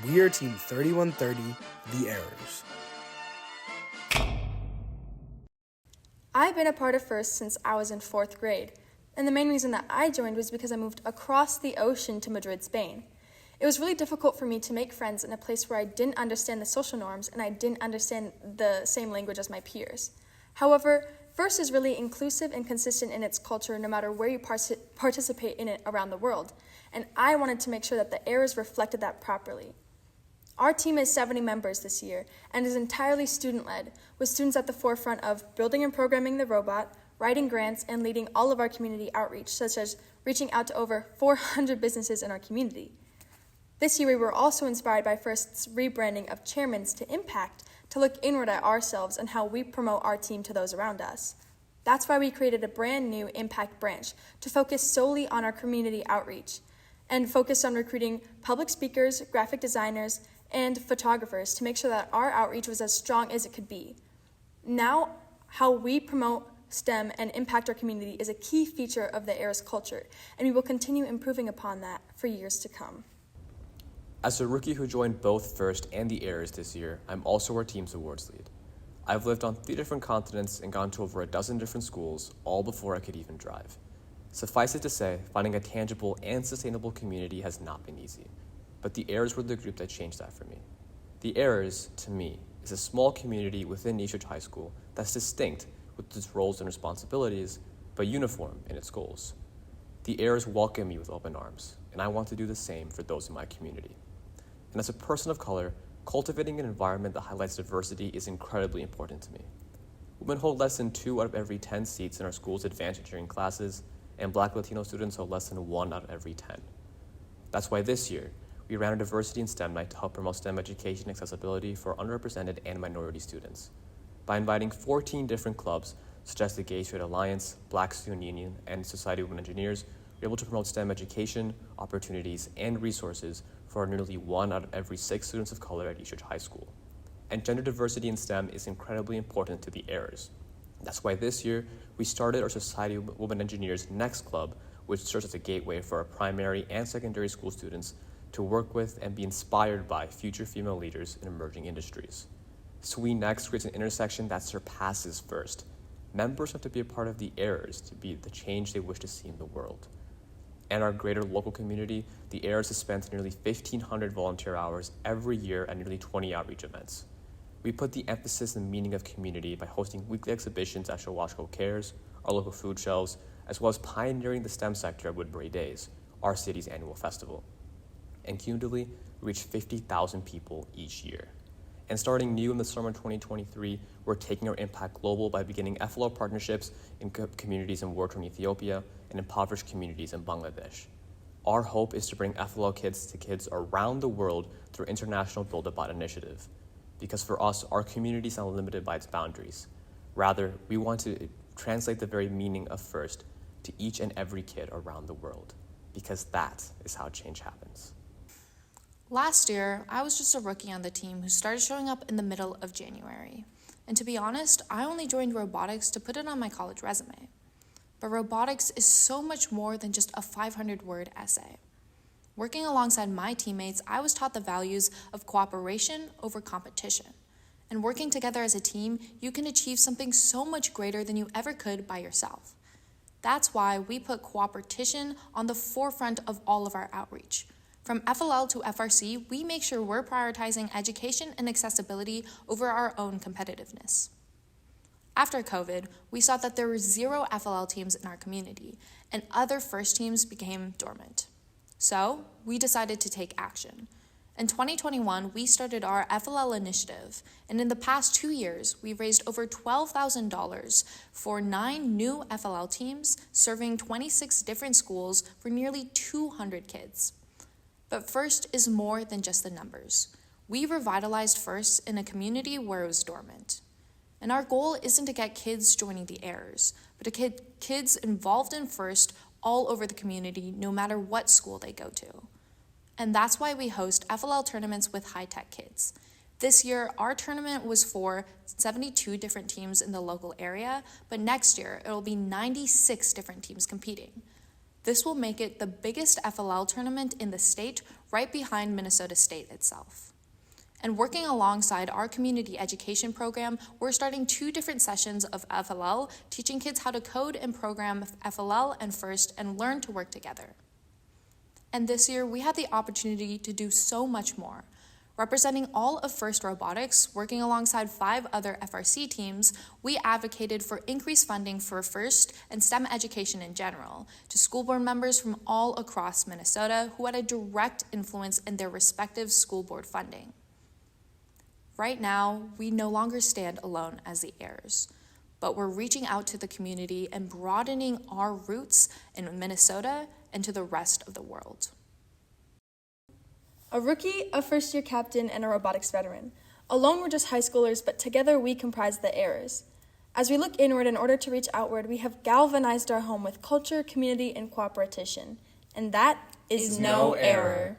We are Team 3130, the Errors. I've been a part of FRC since I was in 4th grade, and the main reason that I joined was because I moved across the ocean to Madrid, Spain. It was really difficult for me to make friends in a place where I didn't understand the social norms and I didn't understand the same language as my peers. However, FRC is really inclusive and consistent in its culture no matter where you participate in it around the world, and I wanted to make sure that the Errors reflected that properly. Our team is 70 members this year and is entirely student-led, with students at the forefront of building and programming the robot, writing grants, and leading all of our community outreach, such as reaching out to over 400 businesses in our community. This year, we were also inspired by FRC's rebranding of Chairman's to Impact to look inward at ourselves and how we promote our team to those around us. That's why we created a brand new Impact branch to focus solely on our community outreach and focus on recruiting public speakers, graphic designers, and photographers to make sure that our outreach was as strong as it could be. Now, how we promote STEM and impact our community is a key feature of the Errors culture, and we will continue improving upon that for years to come. As a rookie who joined both FRC and the Errors this year, I'm also our team's awards lead. I've lived on 3 different continents and gone to over a dozen different schools, all before I could even drive. Suffice it to say, finding a tangible and sustainable community has not been easy, but the Errors were the group that changed that for me. The Errors, to me, is a small community within Eastridge High School that's distinct with its roles and responsibilities, but uniform in its goals. The Errors welcome me with open arms, and I want to do the same for those in my community. And as a person of color, cultivating an environment that highlights diversity is incredibly important to me. Women hold less than 2 out of every 10 seats in our school's advanced engineering classes, and Black Latino students hold less than 1 out of every 10. That's why this year, we ran a diversity in STEM night to help promote STEM education and accessibility for underrepresented and minority students. By inviting 14 different clubs, such as the Gay Straight Alliance, Black Student Union, and Society of Women Engineers, we were able to promote STEM education, opportunities, and resources for nearly 1 out of every 6 students of color at Eastridge High School. And gender diversity in STEM is incredibly important to the Errors. That's why this year, we started our Society of Women Engineers Next Club, which serves as a gateway for our primary and secondary school students to work with and be inspired by future female leaders in emerging industries. SWE Next creates an intersection that surpasses FRC. Members have to be a part of the Errors to be the change they wish to see in the world. And our greater local community, the Errors has spent nearly 1,500 volunteer hours every year at nearly 20 outreach events. We put the emphasis and meaning of community by hosting weekly exhibitions at Shawashko Cares, our local food shelves, as well as pioneering the STEM sector at Woodbury Days, our city's annual festival. And cumulatively, we reach 50,000 people each year. And starting new in the summer of 2023, we're taking our impact global by beginning FLL partnerships in communities in war-torn Ethiopia and impoverished communities in Bangladesh. Our hope is to bring FLL kids to kids around the world through International Build-A-Bot initiative. Because for us, our community is not limited by its boundaries. Rather, we want to translate the very meaning of FRC to each and every kid around the world, because that is how change happens. Last year, I was just a rookie on the team who started showing up in the middle of January. And to be honest, I only joined robotics to put it on my college resume. But robotics is so much more than just a 500-word essay. Working alongside my teammates, I was taught the values of cooperation over competition. And working together as a team, you can achieve something so much greater than you ever could by yourself. That's why we put Coopertition on the forefront of all of our outreach. From FLL to FRC, we make sure we're prioritizing education and accessibility over our own competitiveness. After COVID, we saw that there were 0 FLL teams in our community, and other FRC teams became dormant. So, we decided to take action. In 2021, we started our FLL initiative, and in the past 2 years, we've raised over $12,000 for 9 new FLL teams, serving 26 different schools for nearly 200 kids. But FRC is more than just the numbers. We revitalized FRC in a community where it was dormant. And our goal isn't to get kids joining the Errors, but to get kids involved in FRC all over the community, no matter what school they go to. And that's why we host FLL tournaments with high-tech kids. This year, our tournament was for 72 different teams in the local area, but next year, it'll be 96 different teams competing. This will make it the biggest FLL tournament in the state, right behind Minnesota State itself. And working alongside our community education program, we're starting 2 different sessions of FLL, teaching kids how to code and program FLL and FIRST and learn to work together. And this year, we had the opportunity to do so much more. Representing all of FIRST Robotics, working alongside 5 other FRC teams, we advocated for increased funding for FIRST and STEM education in general to school board members from all across Minnesota who had a direct influence in their respective school board funding. Right now, we no longer stand alone as the heirs, but we're reaching out to the community and broadening our roots in Minnesota and to the rest of the world. A rookie, a first-year captain, and a robotics veteran. Alone, we're just high schoolers, but together we comprise the errors. As we look inward in order to reach outward, we have galvanized our home with culture, community, and cooperation. And that is no error.